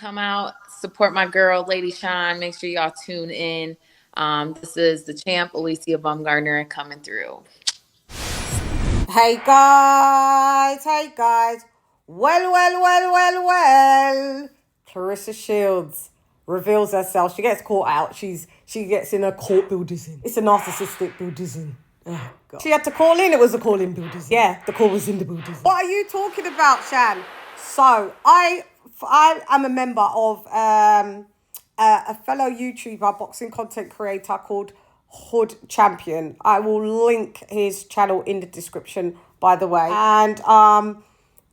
come out, support my girl, Lady Sean. Make sure y'all tune in. This is the champ, 𝐿ECIA coming through. Hey guys. Well. Teresa Shields reveals herself. She gets caught out. She gets in a court Buddhism. It's a narcissistic Buddhism. Oh, God. She had to call in. It was a call in Buddhism. Yeah, the call was in the Buddhism. What are you talking about, Shan? So I am a member of a fellow YouTuber, boxing content creator called 𝐻𝐸𝐾𝐭. I will link his channel in the description, by the way. And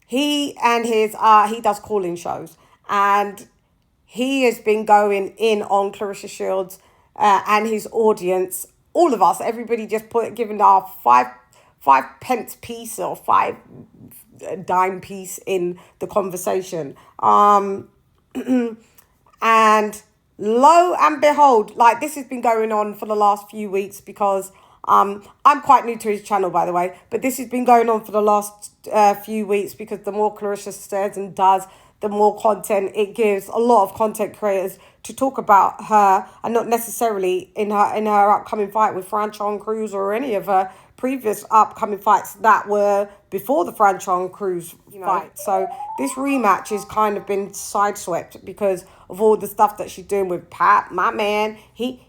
he does call-in shows, and he has been going in on Claressa Shields and his audience. All of us, everybody, just giving our five pence piece or 5 dime piece in the conversation. And lo and behold, like, this has been going on for the last few weeks because I'm quite new to his channel, by the way, but this has been going on for the last few weeks because the more Claressa says and does, the more content it gives a lot of content creators to talk about her, and not necessarily in her upcoming fight with 𝐿ECIA or any of her previous upcoming fights that were before the 𝐿ECIA fight. So this rematch has kind of been sideswept because of all the stuff that she's doing with Pat, my man. He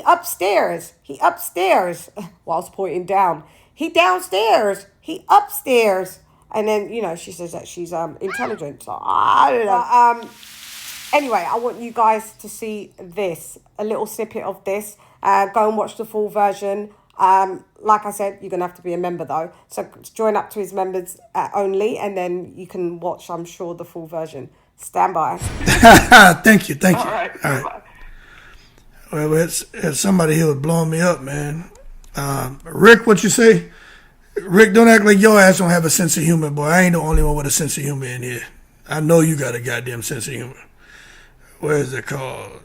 upstairs whilst pointing down. He downstairs. He upstairs. And then, she says that she's intelligent. So I don't know. Anyway, I want you guys to see this, a little snippet of this. Go and watch the full version. Like I said, you're going to have to be a member, though. So join up to his members only, and then you can watch, I'm sure, the full version. Stand by. Thank you. All right. Well, it's somebody here was blowing me up, man. Rick, what you say? Rick, don't act like your ass don't have a sense of humor, boy. I ain't the only one with a sense of humor in here. I know you got a goddamn sense of humor. Where is it called?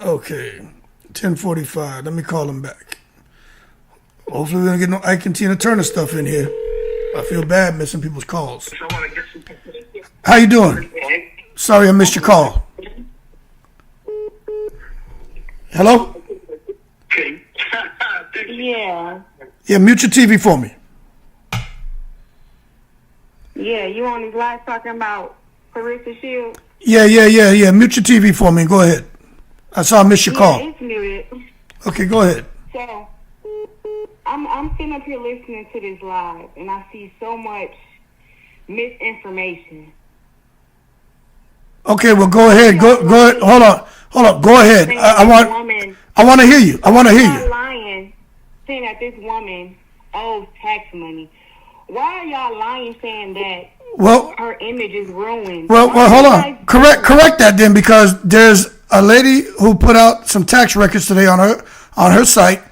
Okay, 10:45. Let me call him back. Hopefully we're going to get no Ike and Tina Turner stuff in here. I feel bad missing people's calls. How you doing? Sorry I missed your call. Hello? Yeah. Yeah, mute your TV for me. Yeah, you on these live talking about Teresa Shields? Yeah. Mute your TV for me. Go ahead. I saw I missed your call. It's muted. Okay, go ahead. So, I'm sitting up here listening to this live, and I see so much misinformation. Okay, well, go ahead. Go ahead. Hold on. Go ahead. I want to hear you. Y'all lying, saying that this woman owes tax money. Why are y'all lying, saying that her image is ruined? Well, hold on. Correct that then, because there's a lady who put out some tax records today on her site,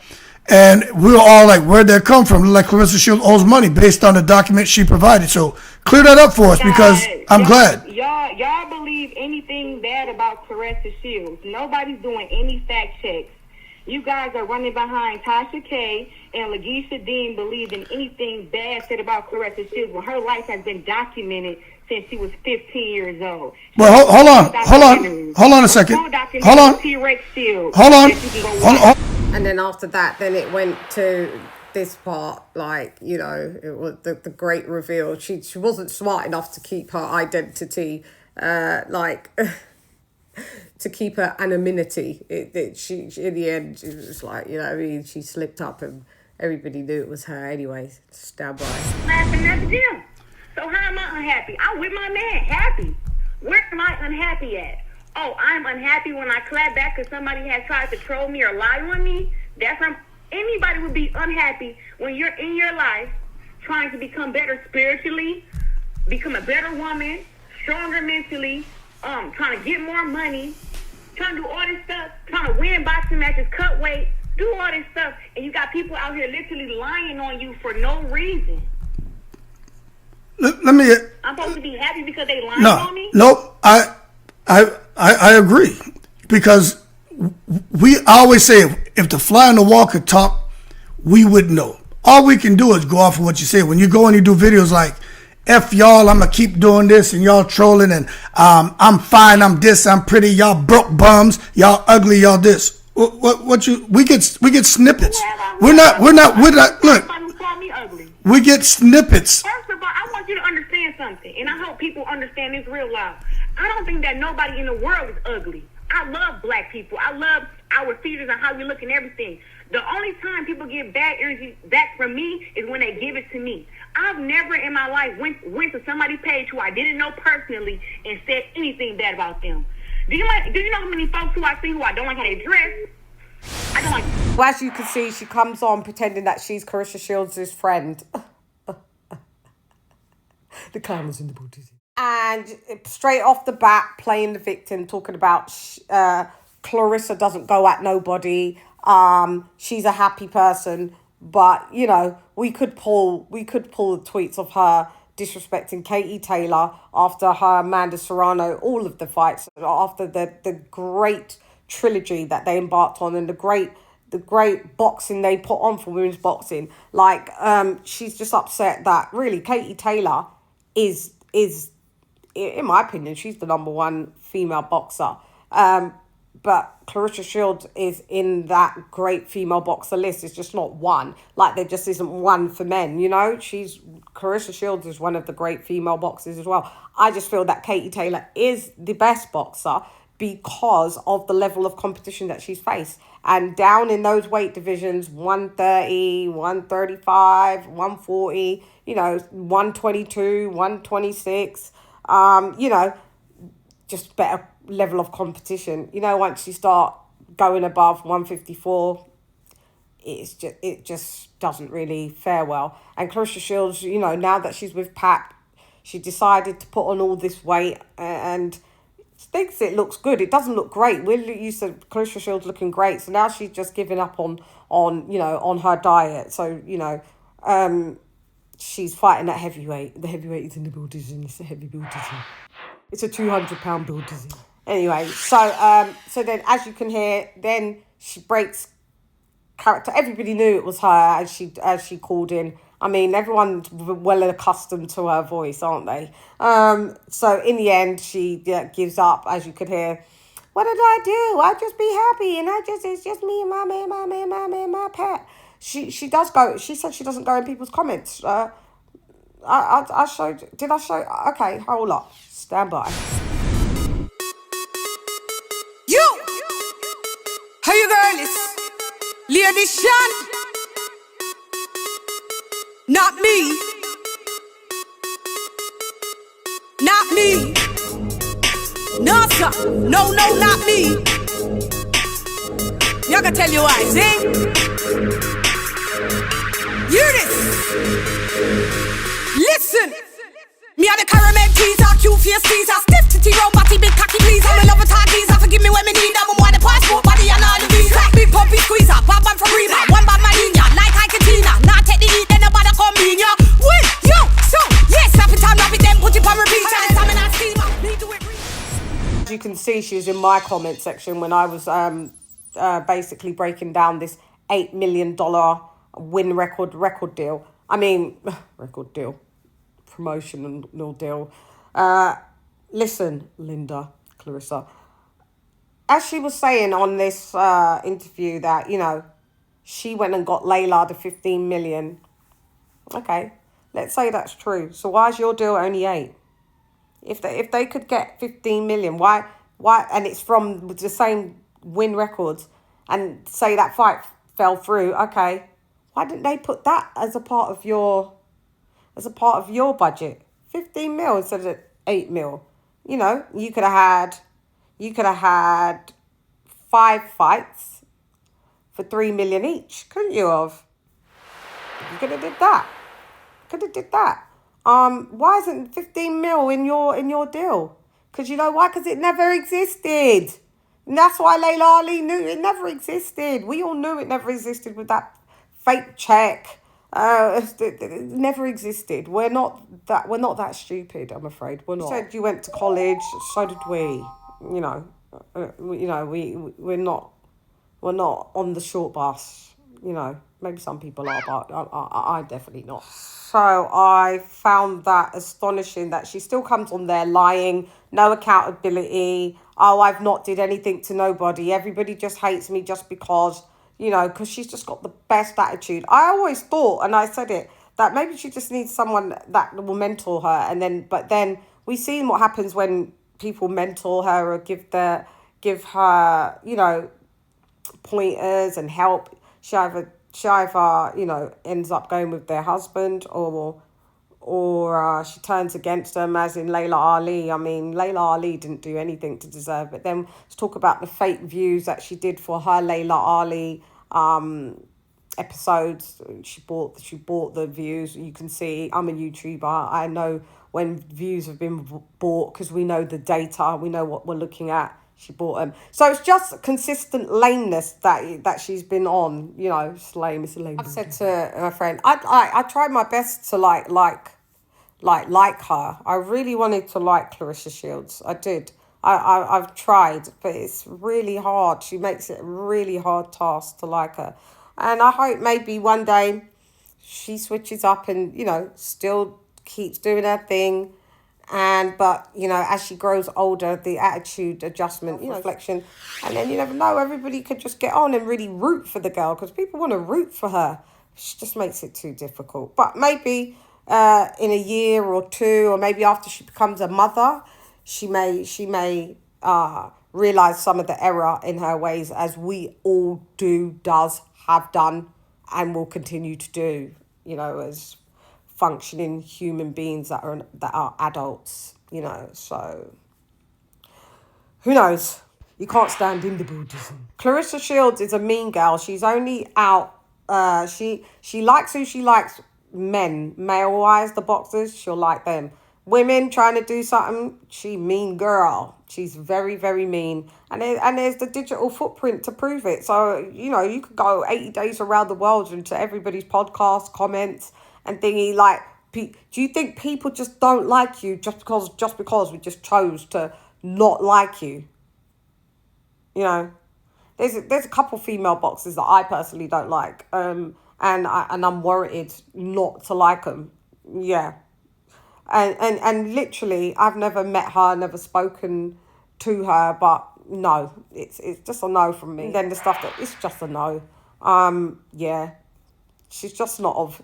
and we were all like, where'd that come from? Like Claressa Shields owes money based on the document she provided. So clear that up for us, because I'm glad. Y'all believe anything bad about Claressa Shields. Nobody's doing any fact checks. You guys are running behind Tasha K and LaGeisha Dean believing anything bad said about Claressa Shields when her life has been documented since she was 15 years old. Well, hold on a second. Hold on. And then after that, then it went to this part, like, it was the great reveal. She wasn't smart enough to keep her identity, to keep her anonymity. She in the end, it was like, she slipped up and everybody knew it was her anyway. Stand by. Laughing at the gym. So how am I unhappy? I'm with my man, happy. Where am I unhappy at? Oh, I'm unhappy when I clap back because somebody has tried to troll me or lie on me. Anybody would be unhappy when you're in your life trying to become better spiritually, become a better woman, stronger mentally, trying to get more money, trying to do all this stuff, trying to win boxing matches, cut weight, do all this stuff, and you got people out here literally lying on you for no reason. Let me. I'm supposed to be happy because they lying on me? No, I agree, because I always say if the fly on the wall could talk, we would know. All we can do is go off of what you say. When you go and you do videos like F y'all, I'm gonna keep doing this and y'all trolling and I'm fine, I'm this, I'm pretty, y'all broke bums, y'all ugly, y'all this. What you we get snippets. We're not look. Call me ugly. We get snippets. First of all, I want you to understand something, and I hope people understand this real loud. I don't think that nobody in the world is ugly. I love black people. I love our features and how we look and everything. The only time people get bad energy back from me is when they give it to me. I've never in my life went to somebody's page who I didn't know personally and said anything bad about them. Do you know how many folks who I see who I don't like how they dress? I don't like. Well, as you can see, she comes on pretending that she's Teresa Shields' friend. The camera's in the booty. And straight off the bat, playing the victim, talking about Claressa doesn't go at nobody. She's a happy person, but you know we could pull the tweets of her disrespecting Katie Taylor after her Amanda Serrano, all of the fights after the great trilogy that they embarked on and the great boxing they put on for women's boxing. Like she's just upset that really Katie Taylor is in my opinion she's the number one female boxer. But Teresa Shields is in that great female boxer list. It's just not one. Like, there just isn't one for men, you know? Teresa Shields is one of the great female boxers as well. I just feel that Katie Taylor is the best boxer because of the level of competition that she's faced. And down in those weight divisions, 130, 135, 140, you know, 122, 126, you know, just better level of competition. You know, once you start going above 154, it just doesn't really fare well. And Teresa Shields, you know, now that she's with Pap, she decided to put on all this weight and thinks it looks good. It doesn't look great. We're used to Teresa Shields looking great, so now she's just giving up on you know, on her diet. So, you know, she's fighting at heavyweight. The heavyweight is in the bull-division. It's a heavy bull-division. It's a 200-pound bull-division. Anyway, so then as you can hear, then she breaks character. Everybody knew it was her as she called in. I mean, everyone's well accustomed to her voice, aren't they? So in the end, she gives up, as you could hear. What did I do? I just be happy, and it's just me and my man, my pet. She does go. She said she doesn't go in people's comments. I showed. Did I show? Okay, hold up. Stand by. How you girl is? Lady Shan. Not me. Not me. No, sir. No, not me. Y'all can tell you why, see? Hear this. Listen. Me and the caramel teaser, cute face teaser, stiff titty, round body, big cocky pleaser. Me love a tall teaser, forgive me when me need them. I'm the passport, body and all the visa. Big puppy squeezer, bad man from Reba, one bad man in ya, like 𝐼-𝐾𝐬. Now take the heat, then nobody come in ya. Wait, yo, so yes, happy time, rap it, then put it on repeat. And I'm in a steamer, me do it. As you can see, she was in my comment section when I was basically breaking down this $8 million win record deal. I mean, record deal. Promotional deal. Listen, Linda, Claressa, as she was saying on this interview that, you know, she went and got Layla the 15 million. Okay, let's say that's true. So why is your deal only 8? If they could get 15 million, why? And it's from the same win records, and say that fight fell through. Okay, why didn't they put that as a part of your budget? 15 mil instead of 8 mil. You know, you could have had 5 fights for 3 million each, couldn't you have? You could have did that. Why isn't 15 mil in your deal? Because you know why? Because it never existed. And that's why Layla Ali knew it never existed. We all knew it never existed with that fake check. It never existed. We're not that stupid, I'm afraid. We're not. You said you went to college, so did we. You know, we're not on the short bus. You know, Maybe some people are, but I definitely not. So I found that astonishing that she still comes on there lying, no accountability. Oh, I've not did anything to nobody. Everybody just hates me just because, because she's just got the best attitude. I always thought, and I said it, that maybe she just needs someone that will mentor her. But then we see what happens when people mentor her or give her, pointers and help. She either ends up going with their husband or she turns against them, as in Layla Ali. I mean, Layla Ali didn't do anything to deserve it. Then let's talk about the fake views that she did for her Layla Ali episodes. She bought the views. You can see I'm a YouTuber. I know when views have been bought because we know the data. We know what we're looking at. She bought them. So it's just consistent lameness that she's been on. It's lame. It's lame. I've said to my friend, I tried my best to like her. I really wanted to like Teresa Shields. I did. I've tried, but it's really hard. She makes it a really hard task to like her. And I hope maybe one day she switches up and, still keeps doing her thing. But as she grows older, the attitude adjustment, reflection, and then you never know, everybody could just get on and really root for the girl because people want to root for her. She just makes it too difficult. But maybe in a year or two, or maybe after she becomes a mother, she may realize some of the error in her ways, as we all have done, and will continue to do. As functioning human beings that are adults, so who knows? You can't stand in the Buddhism. Teresa Shields is a mean girl. She's only out, she likes who she likes, men, male-wise, the boxers, she'll like them. Women trying to do something, she mean girl. She's very, very mean. And there's the digital footprint to prove it. So, you could go 80 days around the world into everybody's podcast, comments, and thingy, do you think people just don't like you just because we just chose to not like you? There's a couple female boxers that I personally don't like, and I'm worried not to like them. Yeah, and literally, I've never met her, never spoken to her, but no, it's just a no from me. And then the stuff it's just a no. Yeah, she's just not of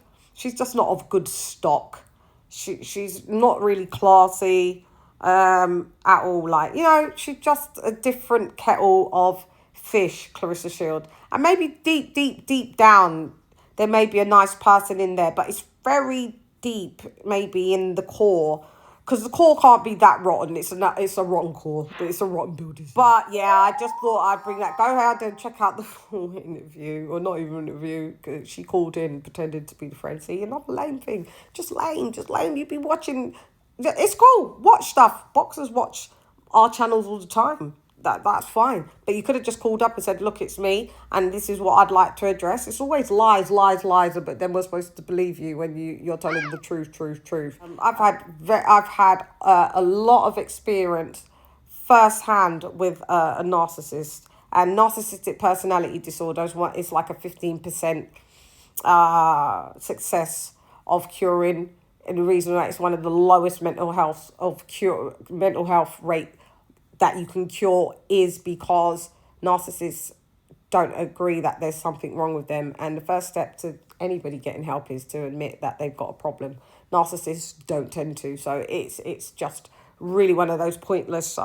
good stock. She's not really classy at all. She's just a different kettle of fish, Teresa Shields. And maybe deep down, there may be a nice person in there, but it's very deep, maybe in the core. Because the core can't be that rotten. It's a rotten core. It's a rotten building. But yeah, I just thought I'd bring that. Go ahead and check out the full interview. Or not even interview. Cause she called in, pretended to be the friend. See, another lame thing. Just lame. You've been watching. It's cool. Watch stuff. Boxers watch our channels all the time. That's fine. But you could have just called up and said, look, it's me, and this is what I'd like to address. It's always lies, but then we're supposed to believe you when you're telling the truth. I've had a lot of experience firsthand with a narcissist, and narcissistic personality disorder is like a 15% success of curing, and the reason that it's one of the lowest mental health rate that you can cure is because narcissists don't agree that there's something wrong with them. And the first step to anybody getting help is to admit that they've got a problem. Narcissists don't tend to. So it's just really one of those pointless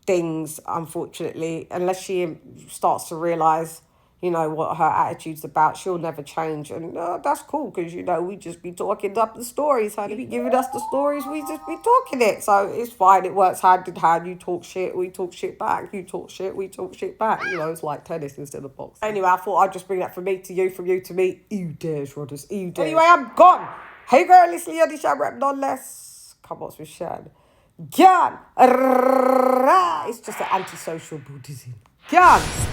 things, unfortunately. Unless she starts to realise, what her attitude's about, she'll never change. And that's cool because, we just be talking up the stories, honey. You be giving us the stories, we just be talking it. So it's fine. It works hand in hand. You talk shit, we talk shit back. You talk shit, we talk shit back. It's like tennis instead of boxing. Anyway, I thought I'd just bring that from me to you, from you to me. 𝐬𝐮𝐬𝐜𝐫𝐿𝐴. Anyway, I'm gone. Hey girl, it's Leonie Shan, rep none less. Come on with Shan. 𝐬𝐮𝐻𝐫𝐿𝐴. It's just an antisocial Buddhism. 𝐬𝐮.